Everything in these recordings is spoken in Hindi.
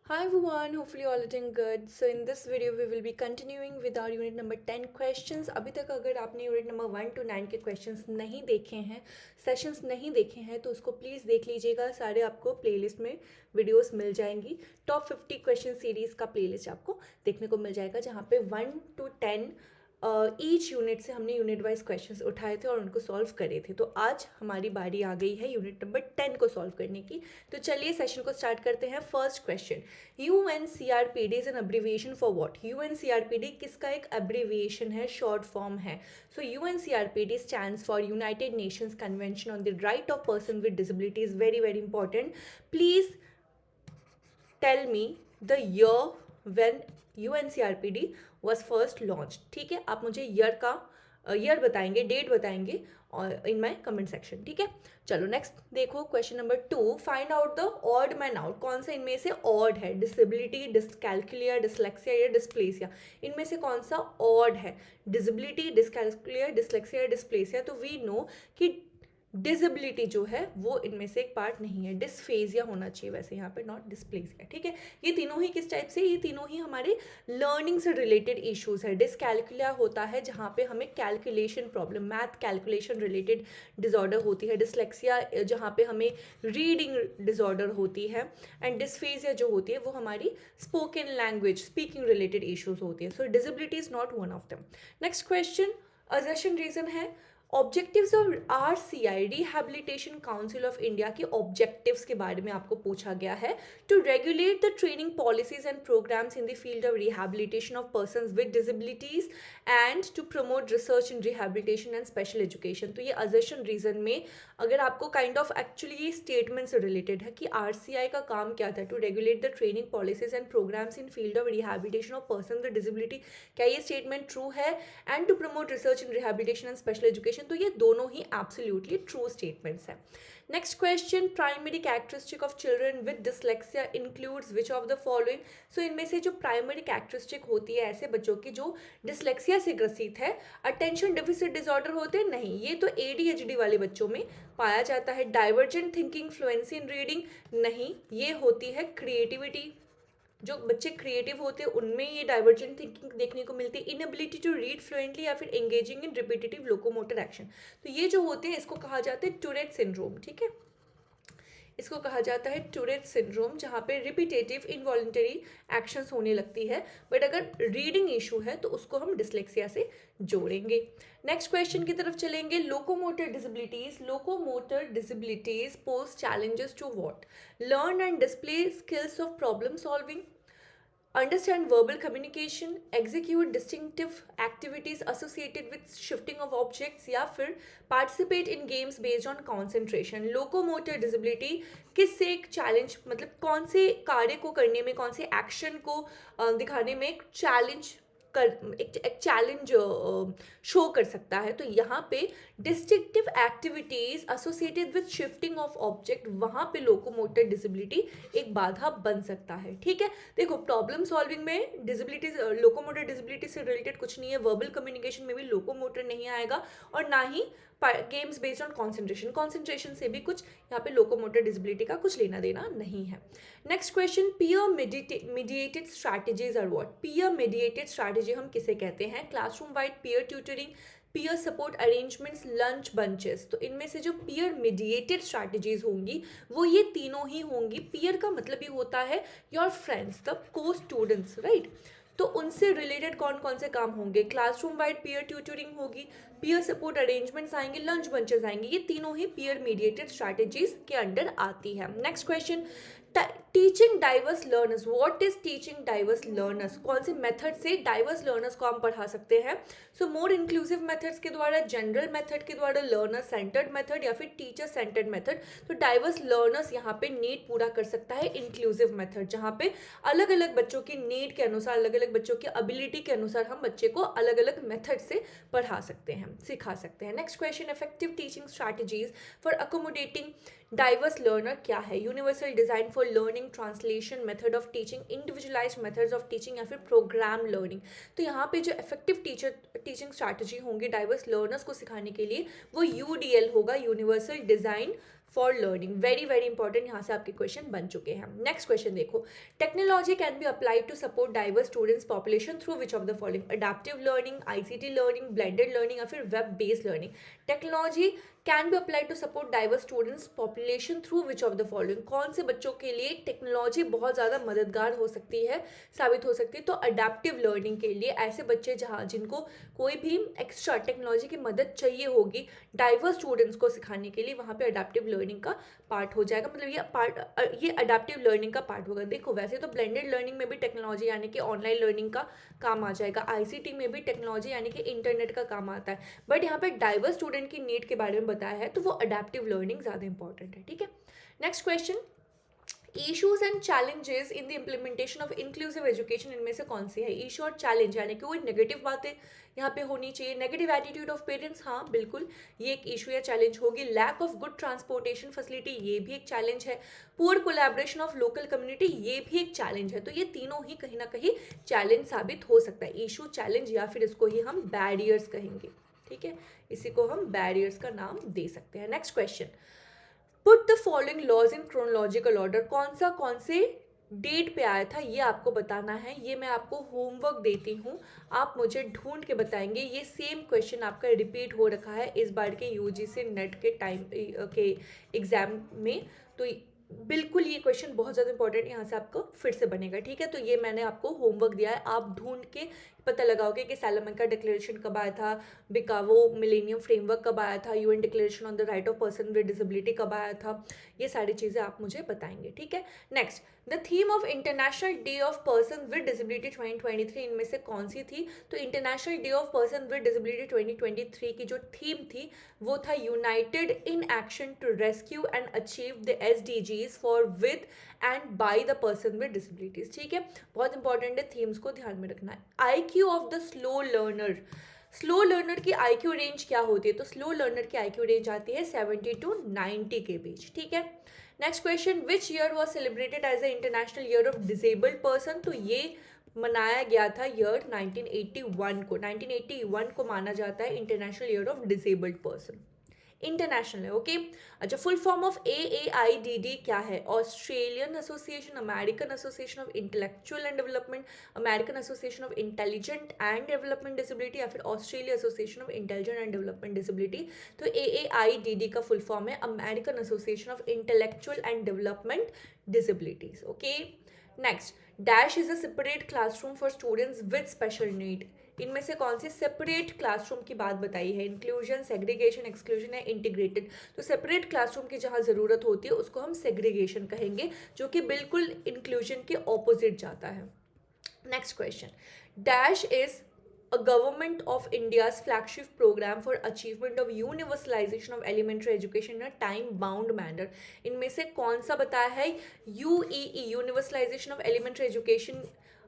Hi everyone, hopefully all are doing good. So in this video we will be continuing with our unit number 10 questions. अभी तक अगर आपने यूनिट नंबर 1 to 9 के क्वेश्चंस नहीं देखे हैं, सेशंस नहीं देखे हैं तो उसको प्लीज़ देख लीजिएगा. सारे आपको प्लेलिस्ट में वीडियोस मिल जाएंगी. टॉप 50 क्वेश्चन सीरीज़ का प्लेलिस्ट आपको देखने को मिल जाएगा जहाँ पे 1 to 10 ईच यूनिट से हमने यूनिट वाइज क्वेश्चंस उठाए थे और उनको सॉल्व करे थे. तो आज हमारी बारी आ गई है यूनिट नंबर 10 को सॉल्व करने की. तो चलिए सेशन को स्टार्ट करते हैं. First question, UNCRPD is an abbreviation for what? UNCRPD किसका एक अब्रीविएशन है, शॉर्ट फॉर्म है? So UNCRPD stands for United Nations Convention on the Right of person with Disabilities. Very very important. Please tell me the year when UNCRPD was first launch. ठीक है, आप मुझे ईयर बताएंगे, डेट बताएंगे और इन माई कमेंट सेक्शन. ठीक है, चलो नेक्स्ट देखो. Question number 2, find out the odd man out. कौन सा इनमें से ऑड है? डिसेबिलिटी, डिसकैल्कुलिया, डिसलेक्सिया या डिस्प्लेसिया. इनमें से कौन सा ऑड है? डिसेबिलिटी, डिसकैल्कुलिया, डिसलेक्सिया या डिस्प्लेसिया. तो वी नो कि डिसेबिलिटी जो है वो इनमें से एक पार्ट नहीं है. डिस्फेजिया होना चाहिए वैसे यहाँ पे, नॉट डिस्प्लेसिया. ठीक है, ये तीनों ही किस टाइप से? ये तीनों ही हमारे लर्निंग से रिलेटेड इश्यूज है. डिसकैल्कुलिया होता है जहाँ पे हमें calculation problem, math calculation related disorder होती है. डिसलेक्सिया जहाँ पे हमें रीडिंग डिसऑर्डर होती है. एंड डिस्फेजिया जो होती है वो हमारी spoken language, speaking related issues होती है. So disability is not one of them. Next question, assertion reason है. Objectives of RCI, rehabilitation council of India के ऑब्जेक्टिव्स के बारे में आपको पूछा गया है. To regulate the training policies and programmes in the field of rehabilitation of persons with disabilities and to promote research in rehabilitation and special education. तो ये अजर्शन रीजन में अगर आपको काइंड ऑफ एक्चुअली ये स्टेटमेंट से रिलेटेड है कि RCI का काम क्या था, to regulate the training policies and programmes in field of rehabilitation of person with disability. क्या ये स्टेटमेंट ट्रू है? And to promote research in rehabilitation and special education. तो ये दोनों ही एब्सोल्युटली ट्रू स्टेटमेंट्स हैं. Next question, primary characteristic of children with dyslexia includes which of the following. So इनमें से जो प्राइमरी कैरेक्टरिस्टिक होती है ऐसे बच्चों की जो डिसलेक्सिया से ग्रसित है, अटेंशन डिफिसिट डिसऑर्डर होते हैं? नहीं, ये तो ADHD वाले बच्चों में पाया जाता है. Divergent thinking, fluency in reading? नहीं, ये होती है क्रिएटिविटी. जो बच्चे क्रिएटिव होते हैं उनमें ये डाइवर्जेंट थिंकिंग देखने को मिलती है. इनएबिलिटी टू रीड फ्लुएंटली या फिर engaging in repetitive locomotor action. तो ये जो होते हैं इसको कहा जाता है टूरेट सिंड्रोम. ठीक है, इसको कहा जाता है टूरेट सिंड्रोम, जहाँ पे रिपीटेटिव इनवॉलंटरी एक्शंस होने लगती है. बट अगर रीडिंग इशू है तो उसको हम डिसलेक्सिया से जोड़ेंगे. नेक्स्ट क्वेश्चन की तरफ चलेंगे. Locomotor disabilities. Locomotor disabilities pose challenges to what? Learn and display skills of problem solving, understand verbal communication, execute distinctive activities associated with shifting of objects या फिर participate in games based on concentration. locomotor disability किससे एक चैलेंज, मतलब कौन से कार्य को करने में, कौन से एक्शन को दिखाने में एक चैलेंज एक चैलेंज शो कर सकता है. तो यहाँ पे distinctive activities associated with shifting of object, वहाँ पे लोकोमोटर डिसेबिलिटी एक बाधा बन सकता है. ठीक है, देखो प्रॉब्लम सॉल्विंग में डिसेबिलिटीज, लोकोमोटर डिसेबिलिटी से रिलेटेड कुछ नहीं है. वर्बल कम्युनिकेशन में भी लोकोमोटर नहीं आएगा और ना ही games based on concentration. Concentration से भी कुछ यहाँ पे लोकोमोटर डिसेबिलिटी का कुछ लेना देना नहीं है. Next question, peer mediated strategies are what? Peer mediated strategy हम किसे कहते हैं? Classroom wide peer tutoring, peer support arrangements, lunch bunches. तो इनमें से जो पीयर मीडिएटेड स्ट्रैटेजीज होंगी वो ये तीनों ही होंगी. पीयर का मतलब ही होता है योर फ्रेंड्स, द को स्टूडेंट्स, राइट? तो उनसे रिलेटेड कौन कौन से काम होंगे? क्लासरूम वाइड पीयर ट्यूटरिंग होगी, पीयर सपोर्ट अरेंजमेंट्स आएंगे, लंच बंचेस आएंगे. ये तीनों ही पीयर मीडिएटेड स्ट्रैटेजीज के अंडर आती है. Next question, teaching diverse learners. What is teaching diverse learners? कौन से मेथड से डाइवर्स लर्नर्स को हम पढ़ा सकते हैं? सो मोर इंक्लूसिव मेथड्स के द्वारा, जनरल मेथड के द्वारा, लर्नर सेंटर्ड मेथड या फिर टीचर सेंटर्ड मेथड. तो डाइवर्स लर्नर्स यहाँ पे नीड पूरा कर सकता है इंक्लूसिव मेथड, जहाँ पे अलग अलग बच्चों की नीड के अनुसार, अलग अलग बच्चों की एबिलिटी के अनुसार हम बच्चे को अलग अलग मेथड से पढ़ा सकते हैं, सिखा सकते हैं. Next question, effective teaching strategies for accommodating diverse learner क्या है? Universal design for learning, translation, method of teaching, individualised methods of teaching या फिर प्रोग्राम लर्निंग. तो यहाँ पे जो इफेक्टिव टीचिंग स्ट्रैटेजी होंगी डाइवर्स लर्नर्स को सिखाने के लिए वो UDL होगा, universal design for learning. Very very important, यहाँ से आपके क्वेश्चन बन चुके हैं। नेक्स्ट क्वेश्चन देखो, technology can be applied to support diverse students population through which of the following? Adaptive learning, ICT learning, blended learning या फिर web based learning? Technology can be applied to support diverse students population through which of the following? कौन से बच्चों के लिए टेक्नोलॉजी बहुत ज़्यादा मददगार हो सकती है, साबित हो सकती है? तो अडेप्टिव लर्निंग के लिए, ऐसे बच्चे जहाँ जिनको कोई भी एक्स्ट्रा टेक्नोलॉजी की मदद चाहिए होगी डाइवर्स स्टूडेंट्स को सिखाने के लिए, वहाँ पे अडेप्टिव लर्निंग का पार्ट हो जाएगा। मतलब ये अडेप्टिव लर्निंग का पार्ट होगा। देखो वैसे तो ब्लेंडेड लर्निंग में भी टेक्नोलॉजी यानी कि ऑनलाइन लर्निंग का काम आ जाएगा, आईसीटी में भी टेक्नोलॉजी यानी कि इंटरनेट का काम आता है, बट यहाँ पे डाइवर्स स्टूडेंट की नीड के बारे में बताया है, तो वो अडेप्टिव लर्निंग ज़्यादा इंपॉर्टेंट है। ठीक है, next question, issues and challenges in the implementation of inclusive education, इनमें से कौन सी है? इशू और चैलेंज यानी कि कोई नेगेटिव बातें यहाँ पे होनी चाहिए, नेगेटिव एटीट्यूड ऑफ पेरेंट्स, हाँ बिल्कुल ये एक इशू या चैलेंज होगी। Lack of good transportation facility, ये भी एक चैलेंज है। Poor collaboration of local community, ये भी एक चैलेंज है। तो ये तीनों ही कहीं ना कहीं चैलेंज साबित हो सकता है, इशू, चैलेंज, या फिर इसको ही हम बैरियर्स कहेंगे। ठीक है, इसी को हम बैरियर्स का नाम दे सकते हैं। Next question, put the following laws in chronological order, कौन से डेट पे आया था ये आपको बताना है। ये मैं आपको होमवर्क देती हूँ, आप मुझे ढूंढ के बताएंगे। ये सेम क्वेश्चन आपका रिपीट हो रखा है इस बार के यूजीसी नेट के टाइम के एग्जाम में, तो बिल्कुल ये क्वेश्चन बहुत ज़्यादा इंपॉर्टेंट यहाँ से आपको फिर से बनेगा। ठीक है, तो ये मैंने आपको होमवर्क दिया है, आप ढूंढ के पता लगाओगे कि सैलामेंका डिक्लेरेशन कब आया था, बिकावो मिलेनियम फ्रेमवर्क कब आया था, UN declaration on the Right of person with disability कब आया था, ये सारी चीज़ें आप मुझे बताएंगे। ठीक है, next, the theme of International Day of person with Disability 2023 इनमें से कौन सी थी? तो International Day of person with Disability 2023 की जो थीम थी वो था united in action to rescue and achieve the SDGs for with and by the person with disabilities. ठीक है, बहुत इंपॉर्टेंट है, थीम्स को ध्यान में रखना है। IQ of the slow learner, slow learner की आईक्यू रेंज क्या होती है? तो स्लो लर्नर की आईक्यू रेंज आती है 70 to 90 के बीच। ठीक है, next question, which year was celebrated as the International Year of Disabled Person? तो ये मनाया गया था ईयर 1981 को, 1981 को माना जाता है international Year of Disabled person, international है। ओके, अच्छा, फुल फॉर्म ऑफ AAIDD क्या है? Australian association, American association of intellectual and development, American association of intelligent and development disability, या फिर Australia association of intelligent and development disability? तो AAIDD का फुल फॉर्म है American association of intellectual and development disabilities. Okay, next, dash is a separate classroom for students with special need, इनमें से कौन सी सेपरेट क्लासरूम की बात बताई है? इंक्लूजन, सेग्रीगेशन, एक्सक्लूजन या इंटीग्रेटेड? तो सेपरेट क्लासरूम की जहाँ ज़रूरत होती है उसको हम सेग्रीगेशन कहेंगे, जो कि बिल्कुल इंक्लूजन के ऑपोजिट जाता है। Next question, dash is a government of India's flagship program for achievement of universalization of elementary education in a time bound manner, इनमें से कौन सा बताया है? UEE, universalisation of elementary education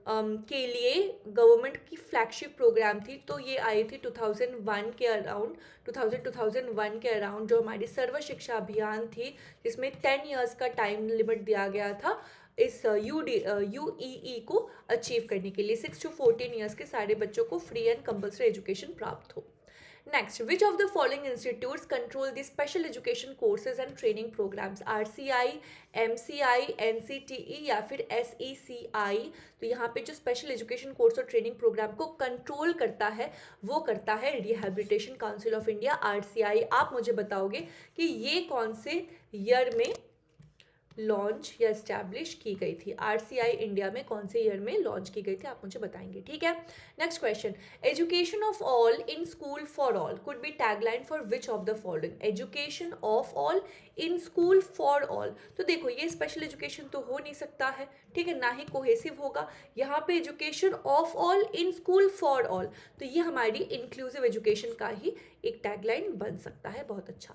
के लिए गवर्नमेंट की फ्लैगशिप प्रोग्राम थी, तो ये आई थी 2001 के अराउंड, 2001 के अराउंड, जो हमारी सर्व शिक्षा अभियान थी जिसमें 10 ईयर्स का टाइम लिमिट दिया गया था इस UEE को अचीव करने के लिए। 6 to 14 ईयर्स के सारे बच्चों को फ्री एंड कंपल्सरी एजुकेशन प्राप्त हो। Next, which of the following institutes control the special education courses and training programmes? RCI, MCI, NCTE या फिर SECI? तो यहाँ पे जो स्पेशल एजुकेशन कोर्स और ट्रेनिंग प्रोग्राम को कंट्रोल करता है वो करता है rehabilitation council of India, RCI। आप मुझे बताओगे कि ये कौन से ईयर में लॉन्च या इस्टेब्लिश की गई थी? RCI इंडिया में कौन से ईयर में लॉन्च की गई थी, आप मुझे बताएंगे। ठीक है, next question, education of all in school for all could be tagline for which of the following? Education of all in school for all, तो देखो ये स्पेशल एजुकेशन तो हो नहीं सकता है, ठीक है, ना ही कोहेसिव होगा। यहाँ पे education of all in school for all, तो ये हमारी इंक्लूसिव एजुकेशन का ही एक टैगलाइन बन सकता है। बहुत अच्छा।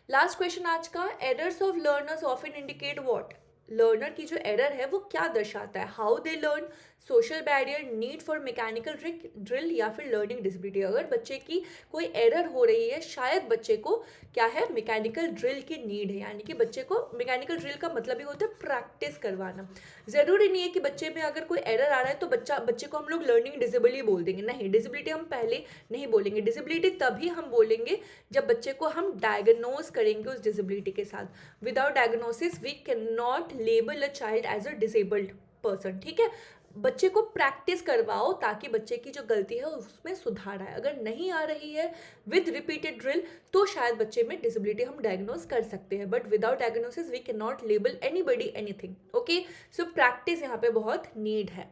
लास्ट क्वेश्चन आज का, errors of learners often indicate what? Learner की जो एरर है वो क्या दर्शाता है, how they learn, social barrier, need for mechanical drill या फिर लर्निंग डिसेबिलिटी। अगर बच्चे की कोई एरर हो रही है, शायद बच्चे को क्या है, मैकेनिकल ड्रिल की नीड है, यानी कि बच्चे को मैकेनिकल ड्रिल का मतलब ही होता है प्रैक्टिस करवाना। ज़रूरी नहीं है कि बच्चे में अगर कोई एरर आ रहा है तो बच्चे को हम लोग लर्निंग डिसेबिलिटी बोल देंगे, नहीं, डिसेबिलिटी हम पहले नहीं बोलेंगे। डिसेबिलिटी तभी हम बोलेंगे जब बच्चे को हम डायग्नोज करेंगे उस डिसेबिलिटी के साथ। Without diagnosis we can not label a child as a disabled person, ठीक है। बच्चे को प्रैक्टिस करवाओ ताकि बच्चे की जो गलती है उसमें सुधार आए। अगर नहीं आ रही है विद रिपीटेड ड्रिल तो शायद बच्चे में डिसेबिलिटी हम डायग्नोज कर सकते हैं, but without diagnosis we can not label anybody anything. Okay, so practice यहाँ पे बहुत नीड है।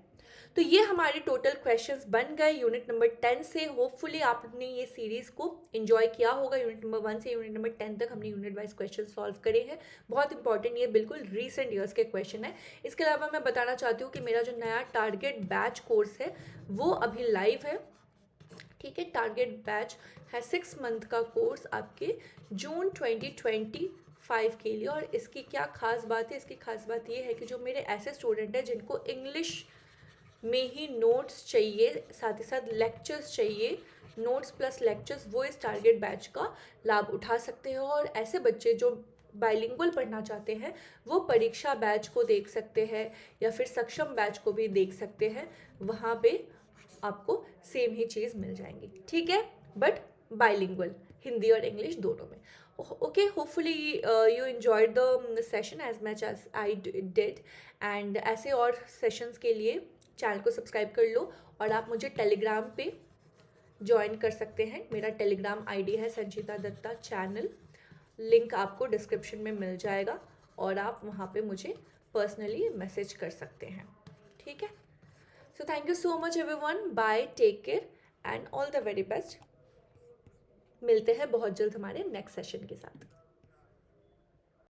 तो ये हमारे टोटल क्वेश्चंस बन गए यूनिट नंबर 10 से। होपफुली आपने ये सीरीज़ को एंजॉय किया होगा। यूनिट नंबर 1 से यूनिट नंबर 10 तक हमने यूनिट वाइज क्वेश्चन सॉल्व करे हैं। बहुत इंपॉर्टेंट, ये बिल्कुल रीसेंट ईयर्स के क्वेश्चन है। इसके अलावा मैं बताना चाहती हूँ कि मेरा जो नया टारगेट बैच कोर्स है वो अभी लाइव है, ठीक है। टारगेट बैच है 6 मंथ का कोर्स आपके जून 2025 के लिए। और इसकी क्या खास बात है, इसकी खास बात ये है कि जो मेरे ऐसे स्टूडेंट हैं जिनको इंग्लिश में ही नोट्स चाहिए, साथ ही साथ लेक्चर्स चाहिए, नोट्स प्लस लेक्चर्स, वो इस टारगेट बैच का लाभ उठा सकते हो। और ऐसे बच्चे जो बाइलिंगुअल पढ़ना चाहते हैं वो परीक्षा बैच को देख सकते हैं या फिर सक्षम बैच को भी देख सकते हैं। वहाँ पे आपको सेम ही चीज़ मिल जाएंगी, ठीक है, बट बाइलिंगुअल, हिंदी और इंग्लिश दोनों में। Okay, hopefully you enjoyed the session as much as I did. And ऐसे और सेशंस के लिए चैनल को सब्सक्राइब कर लो और आप मुझे टेलीग्राम पे ज्वाइन कर सकते हैं। मेरा टेलीग्राम आईडी है संचिता दत्ता चैनल, लिंक आपको डिस्क्रिप्शन में मिल जाएगा और आप वहाँ पे मुझे पर्सनली मैसेज कर सकते हैं, ठीक है। So thank you so much everyone, bye, take care and all the very best. मिलते हैं बहुत जल्द हमारे नेक्स्ट सेशन के साथ।